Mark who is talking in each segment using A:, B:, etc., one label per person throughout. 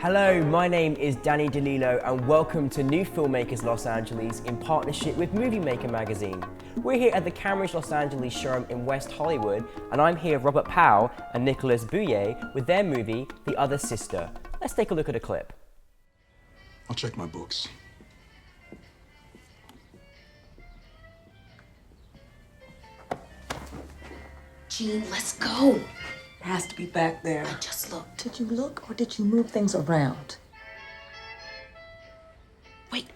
A: Hello, my name is Danny DeLillo and welcome to New Filmmakers Los Angeles in partnership with MovieMaker magazine. We're here at the Cameron's Los Angeles showroom in West Hollywood and I'm here with Robert Powell and Nicholas Bouier with their movie, The Other Sister. Let's take a look at a clip.
B: I'll check my books.
C: Jean, let's go.
D: It has to be back there.
C: I just looked.
D: Did you look or did you move things around?
C: Wait.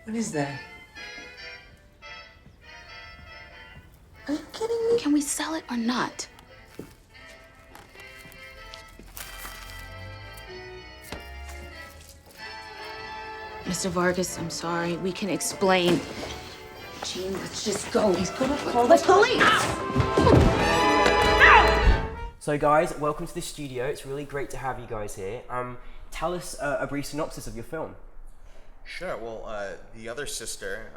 D: What is that? Are you kidding me?
C: Can we sell it or not? Mr. Vargas, I'm sorry. We can explain. Jean, let's just go.
D: He's gonna call the police.
A: So guys, welcome to the studio. It's really great to have you guys here. Tell us a brief synopsis of your film.
E: Sure. Well, The Other Sister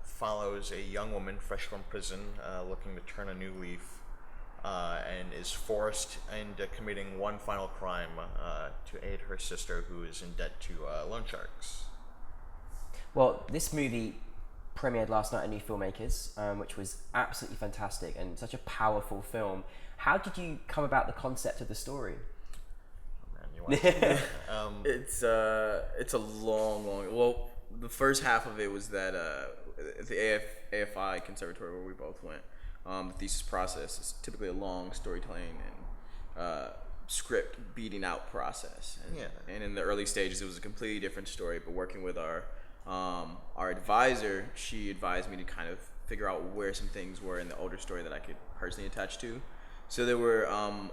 E: follows a young woman fresh from prison looking to turn a new leaf and is forced into committing one final crime to aid her sister who is in debt to loan sharks.
A: Well, this movie premiered last night at New Filmmakers, which was absolutely fantastic and such a powerful film. How did you come about the concept of the story?
F: It's a long. Well, the first half of it was that the AFI conservatory where we both went. The thesis process is typically a long storytelling and script beating out process. And in the early stages, it was a completely different story. But working with our advisor, she advised me to kind of figure out where some things were in the older story that I could personally attach to. So there were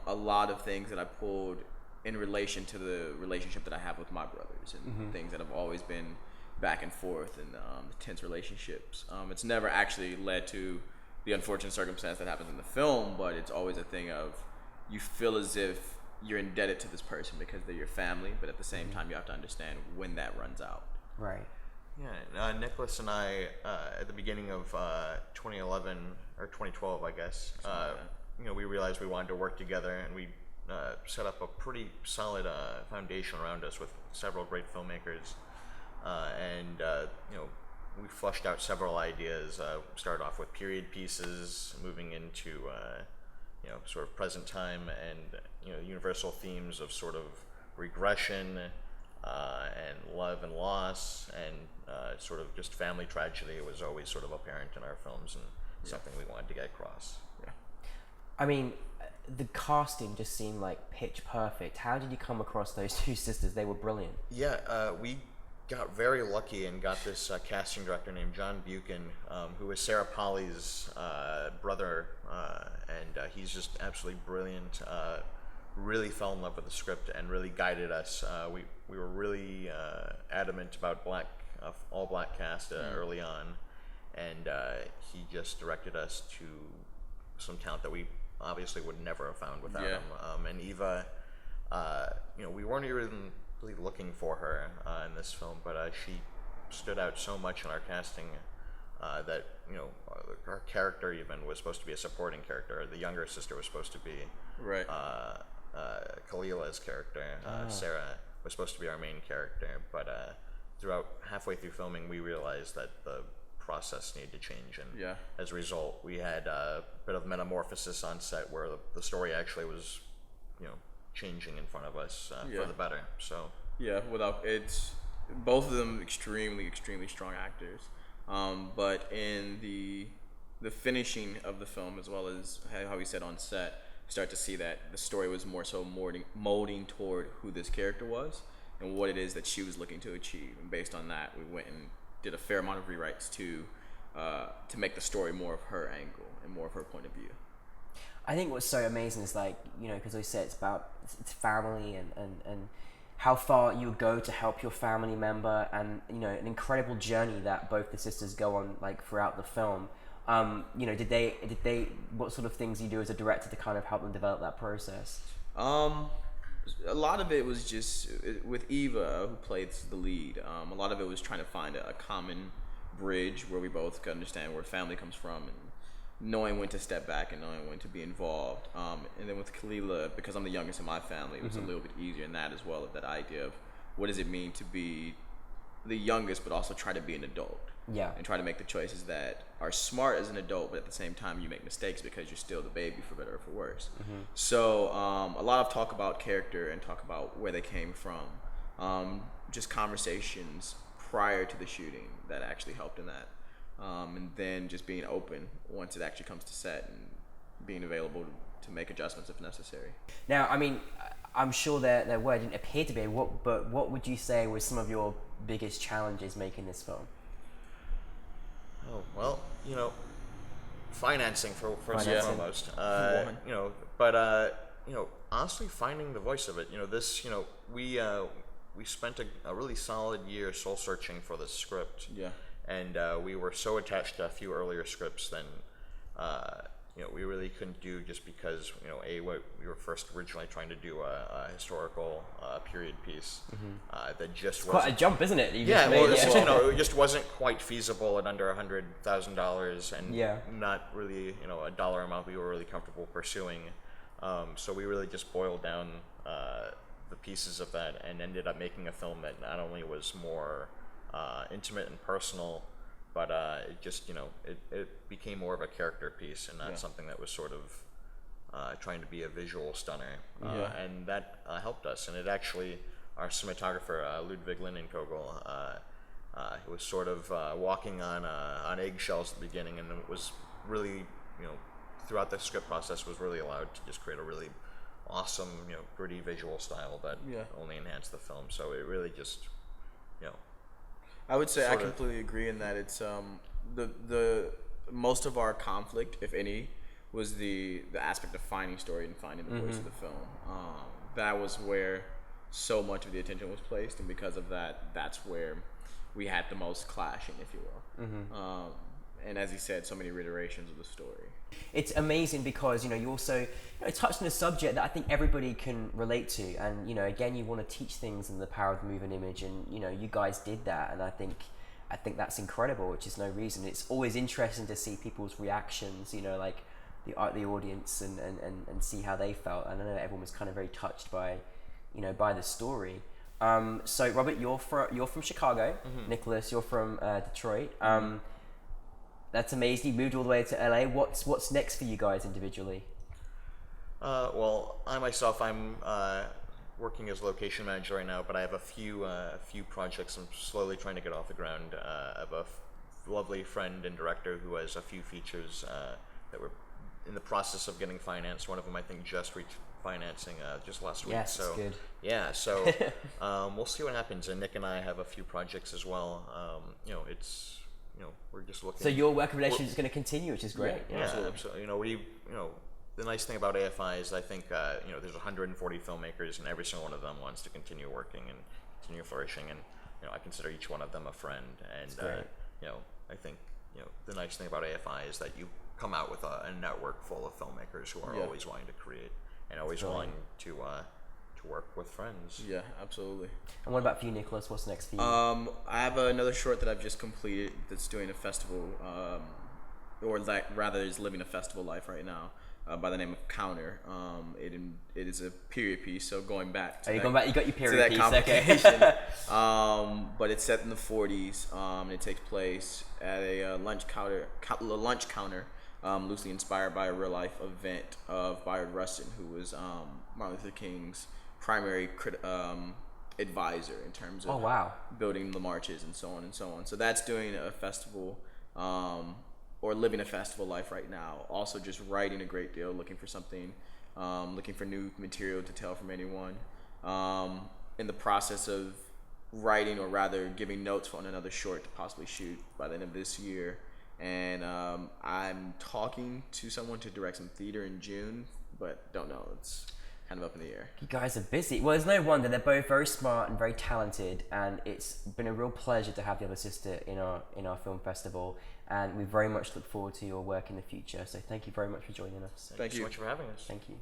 F: a lot of things that I pulled in relation to the relationship that I have with my brothers and things that have always been back and forth and tense relationships. It's never actually led to the unfortunate circumstance that happens in the film, but it's always a thing of you feel as if you're indebted to this person because they're your family, but at the same time you have to understand when that runs out.
A: Right.
E: Yeah, Nicholas and I, at the beginning of 2011 or 2012, I guess, we realized we wanted to work together, and we set up a pretty solid foundation around us with several great filmmakers, and we flushed out several ideas. Started off with period pieces, moving into sort of present time, and universal themes of sort of regression and love and loss, and sort of just family tragedy was always sort of apparent in our films and something we wanted to get across. Yeah.
A: I mean, the casting just seemed like pitch perfect. How did you come across those two sisters? They were brilliant.
E: Yeah, we got very lucky and got this casting director named John Buchan, who is Sarah Polly's brother, and he's just absolutely brilliant. Really fell in love with the script and really guided us. We were really adamant about all black cast early on, and he just directed us to some talent that we obviously would never have found without him. And Eva, we weren't even really looking for her in this film, but she stood out so much in our casting that her character even was supposed to be a supporting character. The younger sister was supposed to be
F: Right.
E: Khalila's character. Sarah was supposed to be our main character, but throughout halfway through filming, we realized that the process needed to change, and as a result, we had a bit of metamorphosis on set where the story actually was, changing in front of us for the better. So
F: it's both of them extremely strong actors, but in the finishing of the film, as well as how we said on set, start to see that the story was more so molding toward who this character was and what it is that she was looking to achieve. And based on that, we went and did a fair amount of rewrites to make the story more of her angle and more of her point of view.
A: I think what's so amazing is because I said it's family and how far you would go to help your family member, and an incredible journey that both the sisters go on throughout the film. Did they what sort of things you do as a director to kind of help them develop that process?
F: A lot of it was just with Eva, who plays the lead. A lot of it was trying to find a common bridge where we both could understand where family comes from, and knowing when to step back and knowing when to be involved. And then with Kalila, because I'm the youngest in my family, it was a little bit easier in that as well, of that idea of what does it mean to be the youngest but also try to be an adult.
A: Yeah.
F: And try to make the choices that are smart as an adult, but at the same time you make mistakes because you're still the baby, for better or for worse. So a lot of talk about character and talk about where they came from. Just conversations prior to the shooting that actually helped in that. And then just being open once it actually comes to set and being available to make adjustments if necessary.
A: Now, I mean, I'm sure there were, didn't appear to be, but what would you say were some of your biggest challenges making this film?
E: Oh, well, you know, financing first and foremost. You know, but you know, honestly, finding the voice of it. You know, this. You know, we spent a really solid year soul searching for this script.
F: Yeah.
E: And we were so attached to a few earlier scripts than you know, we really couldn't do, just because, you know, what we were first originally trying to do a historical period piece that just wasn't
A: Quite a jump, isn't it? You
E: yeah,
A: just
E: well,
A: made,
E: it's just, you know, it just wasn't quite feasible at under $100,000, and not really, you know, a dollar amount we were really comfortable pursuing. So we really just boiled down the pieces of that and ended up making a film that not only was more intimate and personal, but it just, you know, it became more of a character piece and not something that was sort of trying to be a visual stunner. And that helped us. And it actually, our cinematographer, Ludwig Lindenkogel, he was sort of walking on eggshells at the beginning, and it was really, you know, throughout the script process was really allowed to just create a really awesome, you know, gritty visual style that only enhanced the film. So it really just, you know,
F: I would say I completely agree in that it's the most of our conflict, if any, was the aspect of finding story and finding the voice of the film. That was where so much of the attention was placed, and because of that, that's where we had the most clashing, if you will. And as he said, so many reiterations of the story.
A: It's amazing because, you know, you also, you know, touched on a subject that I think everybody can relate to, and, you know, again, you want to teach things in the power of the moving image, and, you know, you guys did that, and I think that's incredible, which is no reason. It's always interesting to see people's reactions, you know, like the audience and see how they felt. And I know everyone was kind of very touched by, you know, by the story. So Robert, you're from Chicago. Nicholas, you're from Detroit. That's amazing. You moved all the way to LA. What's next for you guys individually?
E: Well, I'm working as location manager right now, but I have a few projects I'm slowly trying to get off the ground. I have a lovely friend and director who has a few features that we're in the process of getting financed. One of them, I think, just reached financing just last week.
A: Yes,
E: so
A: that's good.
E: yeah, so we'll see what happens. And Nick and I have a few projects as well. You know, it's, you know, we're just looking.
A: So your working relationship is going to continue, which is great.
E: Yeah, absolutely. You know, the nice thing about AFI is I think you know, there's 140 filmmakers, and every single one of them wants to continue working and continue flourishing. And, you know, I consider each one of them a friend. And you know, I think, you know, the nice thing about AFI is that you come out with a network full of filmmakers who are always wanting to create and always wanting to work with friends.
F: Yeah, absolutely.
A: And what about for you, Nicholas? What's next for you?
F: I have another short that I've just completed that's doing a festival, or rather is living a festival life right now, by the name of Counter. It is a period piece, so going back to
A: you got your period
F: that
A: piece,
F: complication.
A: okay.
F: But it's set in the 40s, and it takes place at a lunch counter, loosely inspired by a real life event of Bayard Rustin, who was Martin Luther King's primary advisor in terms of building the marches and so on and so on. So that's doing a festival, or living a festival life right now. Also just writing a great deal, looking for something, looking for new material to tell from anyone. In the process of writing, or rather giving notes on another short to possibly shoot by the end of this year. And I'm talking to someone to direct some theater in June, but don't know. It's kind of up in the air.
A: You guys are busy. Well, there's no wonder. They're both very smart and very talented, and it's been a real pleasure to have the other sister in our film festival, and we very much look forward to your work in the future. So thank you very much for joining us.
E: Thank you so much for having us.
A: Thank you.